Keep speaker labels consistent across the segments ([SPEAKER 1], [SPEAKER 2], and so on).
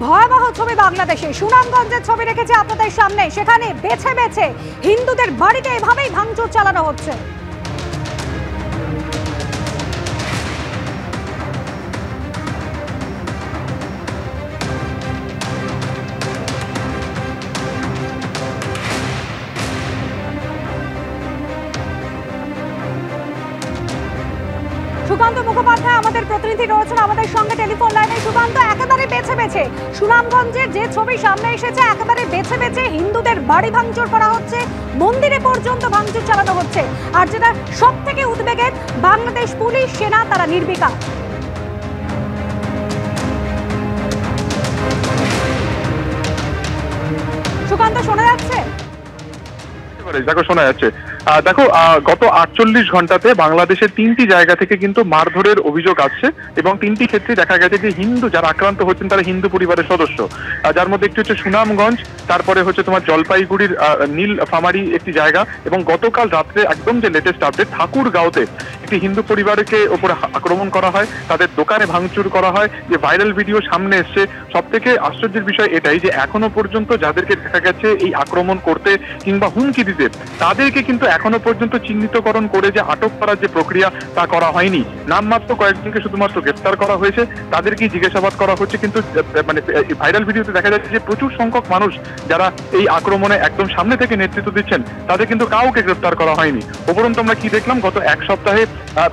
[SPEAKER 1] ভয়াবহ ছবি বাংলাদেশে সুনামগঞ্জের ছবি রেখেছে আপনাদের সামনে। সেখানে বেছে বেছে হিন্দুদের বাড়িতে এভাবেই ভাঙচুর চালানো হচ্ছে। সুকান্ত মুখোপাধ্যায় আমাদের প্রতিনিধি রয়েছেন আমাদের সঙ্গে টেলিফোন লাইনে। সুকান্ত, একেবারে বেছে বেছে সুনামগঞ্জের যে ছবি সামনে এসেছে, একেবারে বেছে বেছে হিন্দুদের বাড়ি ভাঙচুর করা হচ্ছে, মন্দিরে পর্যন্ত ভাঙচুর চালানো হচ্ছে। আর যেটা সব থেকে উদ্বেগের, বাংলাদেশ পুলিশ সেনা তারা নির্বিকার। সুকান্ত, শোনা যাচ্ছে?
[SPEAKER 2] দেখো, শোনা যাচ্ছে। দেখো, গত 48 ঘন্টাতে বাংলাদেশের 3টি জায়গা থেকে কিন্তু মারধরের অভিযোগ আসছে এবং 3টি ক্ষেত্রে দেখা গেছে যে হিন্দু যারা আক্রান্ত হচ্ছেন তারা হিন্দু পরিবারের সদস্য। যার মধ্যে একটি হচ্ছে সুনামগঞ্জ, তারপরে হচ্ছে তোমার জলপাইগুড়ির নীলফামারী একটি জায়গা, এবং গতকাল রাত্রে একদম যে লেটেস্ট আপডেট, ঠাকুরগাঁওতে একটি হিন্দু পরিবারকে ওপরে আক্রমণ করা হয়, তাদের দোকানে ভাঙচুর করা হয়। যে ভাইরাল ভিডিও সামনে এসছে, সব থেকে আশ্চর্যের বিষয় এটাই যে এখনো পর্যন্ত যাদেরকে দেখা গেছে এই আক্রমণ করতে কিংবা হুমকি দিতে, তাদেরকে কিন্তু এখনো পর্যন্ত চিহ্নিতকরণ করে যে আটক করার যে প্রক্রিয়া তা করা হয়নি। নামমাত্র কয়েকজনকে শুধুমাত্র গ্রেফতার করা হয়েছে, তাদেরকেই জিজ্ঞাসাবাদ করা হচ্ছে। কিন্তু মানে ভাইরাল ভিডিওতে দেখা যাচ্ছে যে প্রচুর সংখ্যক মানুষ যারা এই আক্রমণে একদম সামনে থেকে নেতৃত্ব দিচ্ছেন, তাদের কিন্তু কাউকে গ্রেফতার করা হয়নি। উপরন্তু আমরা কি দেখলাম, গত এক সপ্তাহে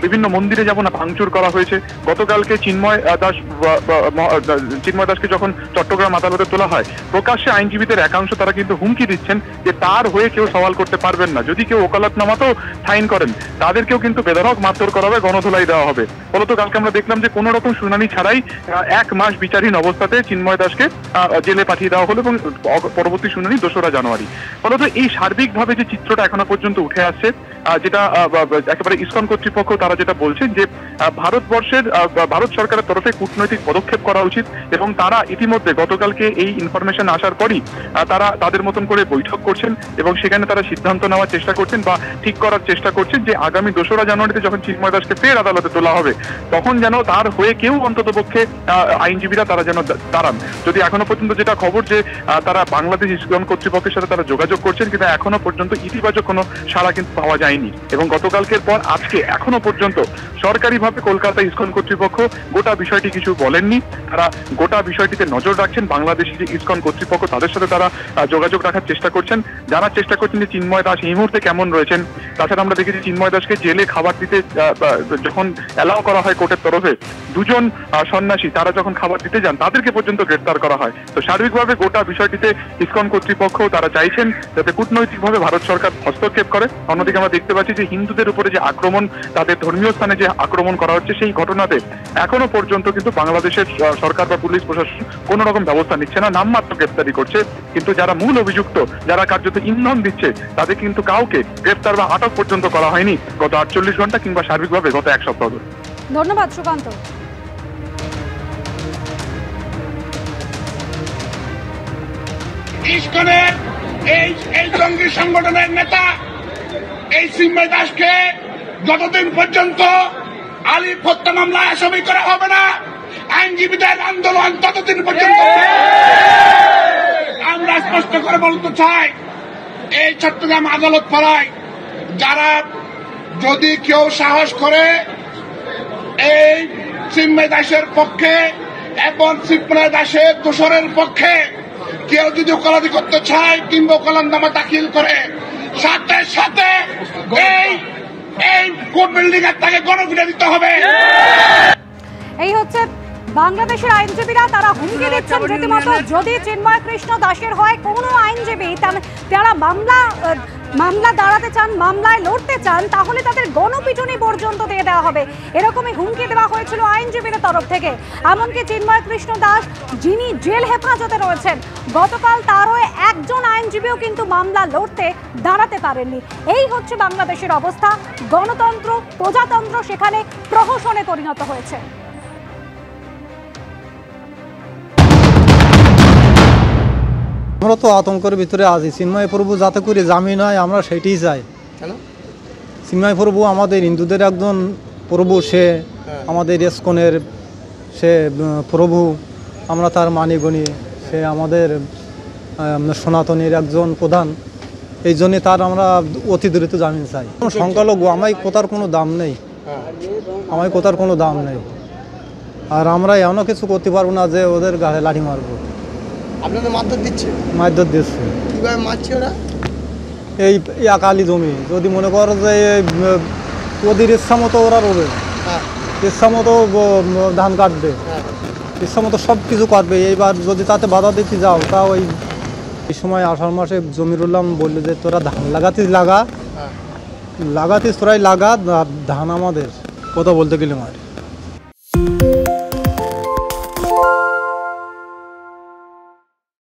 [SPEAKER 2] বিভিন্ন মন্দিরে যেমন ভাঙচুর করা হয়েছে। গতকালকে চিন্ময় দাসকে যখন চট্টগ্রাম আদালতে তোলা হয়, প্রকাশ্যে আইনজীবীদের একাংশ তারা কিন্তু হুমকি দিচ্ছেন যে তার হয়ে কেউ সওয়াল করতে পারবেন না, যদি কেউ ওকালতনামাতেও সাইন করেন তাদেরকেও কিন্তু বেধড়ক মারধর করা হবে, গণধোলাই দেওয়া হবে। ফলত কালকে আমরা দেখলাম যে কোনো রকম শুনানি ছাড়াই 1 মাস বিচারহীন অবস্থাতে চিন্ময় দাসকে জেলে পাঠিয়ে দেওয়া হলো এবং পরবর্তী শুনানি 2রা জানুয়ারি। ফলত এই সার্বিকভাবে যে চিত্রটা এখনো পর্যন্ত উঠে আসছে, যেটা একেবারে ইসকন কর্তৃপক্ষ তারা যেটা বলছেন যে ভারত সরকারের তরফে কূটনৈতিক পদক্ষেপ করা উচিত, এবং তারা ইতিমধ্যে গতকালকে এই ইনফরমেশন আসার পরই তারা তাদের মতন করে বৈঠক করছেন এবং সেখানে তারা সিদ্ধান্ত নেওয়ার চেষ্টা করছেন বা ঠিক করার চেষ্টা করছেন যে আগামী 2রা জানুয়ারিতে যখন চিন্ময় দাসকে ফের আদালতে তোলা হবে, তখন যেন তার হয়ে কেউ অন্ততপক্ষে আইনজীবীরা তারা যেন দাঁড়ান। যদি এখনো পর্যন্ত যেটা খবর যে তারা বাংলাদেশ ইসকন কর্তৃপক্ষের সাথে তারা যোগাযোগ করছেন, কিন্তু এখনো পর্যন্ত ইতিবাচক কোনো সাড়া কিন্তু পাওয়া যায়নি। এবং গতকালকের পর আজকে এখনো পর্যন্ত সরকারিভাবে কলকাতা ইসকন কর্তৃপক্ষ গোটা বিষয়টি কিছু বলেননি। তারা গোটা বিষয়টিতে নজর রাখছেন। বাংলাদেশি যে ইসকন কর্তৃপক্ষ তাদের সাথে তারা যোগাযোগ রাখার চেষ্টা করছেন, জানার চেষ্টা করছেন যে চিন্ময় দাস এই মুহূর্তে কেমন রয়েছেন। তাছাড়া আমরা দেখেছি চিন্ময় দাসকে জেলে খাবার দিতে যখন অ্যালাউ করা হয় কোর্টের তরফে, 2জন সন্ন্যাসী তারা যখন খাবার দিতে যান তাদেরকে পর্যন্ত গ্রেফতার করা হয়। তো সার্বিকভাবে গোটা বিষয়টিতে ইসকন কর্তৃপক্ষ তারা চাইছেন যাতে কূটনৈতিকভাবে ভারত সরকার হস্তক্ষেপ করে। অন্যদিকে আমরা দেখতে পাচ্ছি যে হিন্দুদের উপরে যে আক্রমণ, তাদের ধর্মীয় স্থানে যে আক্রমণ করা হচ্ছে, সেই ঘটনাতে এখনো পর্যন্ত কিন্তু বাংলাদেশের সরকার বা পুলিশ প্রশাসন কোনো রকম ব্যবস্থা নিচ্ছে না, নামমাত্র গ্রেফতারি করছে। কিন্তু যারা মূল অভিযুক্ত, যারা কার্যত ইন্ধন দিচ্ছে, তাদের কিন্তু কাউকে গ্রেফতার বা আটক পর্যন্ত করা হয়নি গত 48 ঘন্টা কিংবা সার্বিকভাবে গত 1 সপ্তাহ ধরে।
[SPEAKER 1] ধন্যবাদ সুকান্ত।
[SPEAKER 3] ইসকনের এই জঙ্গি সংগঠনের নেতা এই চিন্ময় দাসকে যতদিন পর্যন্ত আলিফ হত্যা মামলায় আসামি করা হবে না, আইনজীবীদের আন্দোলন ততদিন পর্যন্ত। আমরা স্পষ্ট করে বলতে চাই, এই চট্টগ্রাম আদালত পাড়ায় যারা যদি কেউ সাহস করে এই চিন্ময় দাসের পক্ষে এবং চিন্ময় দাসের দোষরের পক্ষে কেউ যদি ওকালতি করতে চায় কিংবা ওকালতনামা দাখিল করে, সাথে সাথে এই কোর্ট বিল্ডিং এর তাকে গণপিটা দিতে হবে।
[SPEAKER 1] এই হচ্ছে বাংলাদেশের আইনজীবীরা, তারা হুমকি দিচ্ছেন রীতিমতো যদি চিন্ময় কৃষ্ণ দাসের হয় কোনো আইনজীবী তারা মামলা দাঁড়াতে চান, মামলায় লড়তে চান, তাহলে তাদের গণপিটুনি পর্যন্ত দিয়ে দেওয়া হবে, এরকমই হুমকি দেওয়া হয়েছিল আইনজীবীদের তরফ থেকে। এমনকি চিন্ময় কৃষ্ণ দাস যিনি জেল হেফাজতে রয়েছেন, গতকাল তারও একজন আইনজীবীও কিন্তু মামলা লড়তে দাঁড়াতে পারেননি। এই হচ্ছে বাংলাদেশের অবস্থা। গণতন্ত্র, প্রজাতন্ত্র সেখানে প্রহসনে পরিণত হয়েছে।
[SPEAKER 4] আমরা তো আতঙ্কের ভিতরে আছি। চিন্ময় প্রভু যাতে করে জামিন হয় আমরা সেটাই চাই। চিন্ময় প্রভু আমাদের হিন্দুদের একজন প্রভু, সে আমাদের ইসকনের সে প্রভু, আমরা তার মানি গণি, সে আমাদের সনাতনীর একজন প্রধান, এই জন্যে তার আমরা অতি দ্রুত জামিন চাই। সংখ্যালঘু আমায় কোথার কোনো দাম নেই, আমায় কোথার কোনো দাম নেই, আর আমরা এমনও কিছু করতে পারবো না যে ওদের গায়ে লাঠি মারবো।
[SPEAKER 5] আপনাদের মারধর দিচ্ছে?
[SPEAKER 4] মারধর দিচ্ছে।
[SPEAKER 5] কীভাবে মারছে ওরা?
[SPEAKER 4] এই একালি জমি যদি মনে করো যে ওদের ইচ্ছা মতো ওরা রবে,
[SPEAKER 5] হ্যাঁ
[SPEAKER 4] ইচ্ছা মতো ধান কাটবে,
[SPEAKER 5] হ্যাঁ।
[SPEAKER 4] ইচ্ছা মতো সব কিছু কাটবে। এইবার যদি তাতে বাধা দিতে যাও, তা ওই এই সময় আষাঢ় মাসে জমিরুল্লাহ বললো যে তোরা ধান লাগাতিস লাগা,
[SPEAKER 5] হ্যাঁ।
[SPEAKER 4] লাগাতিস তোরাই লাগা, ধান আমাদের কথা বলতে গেলে মার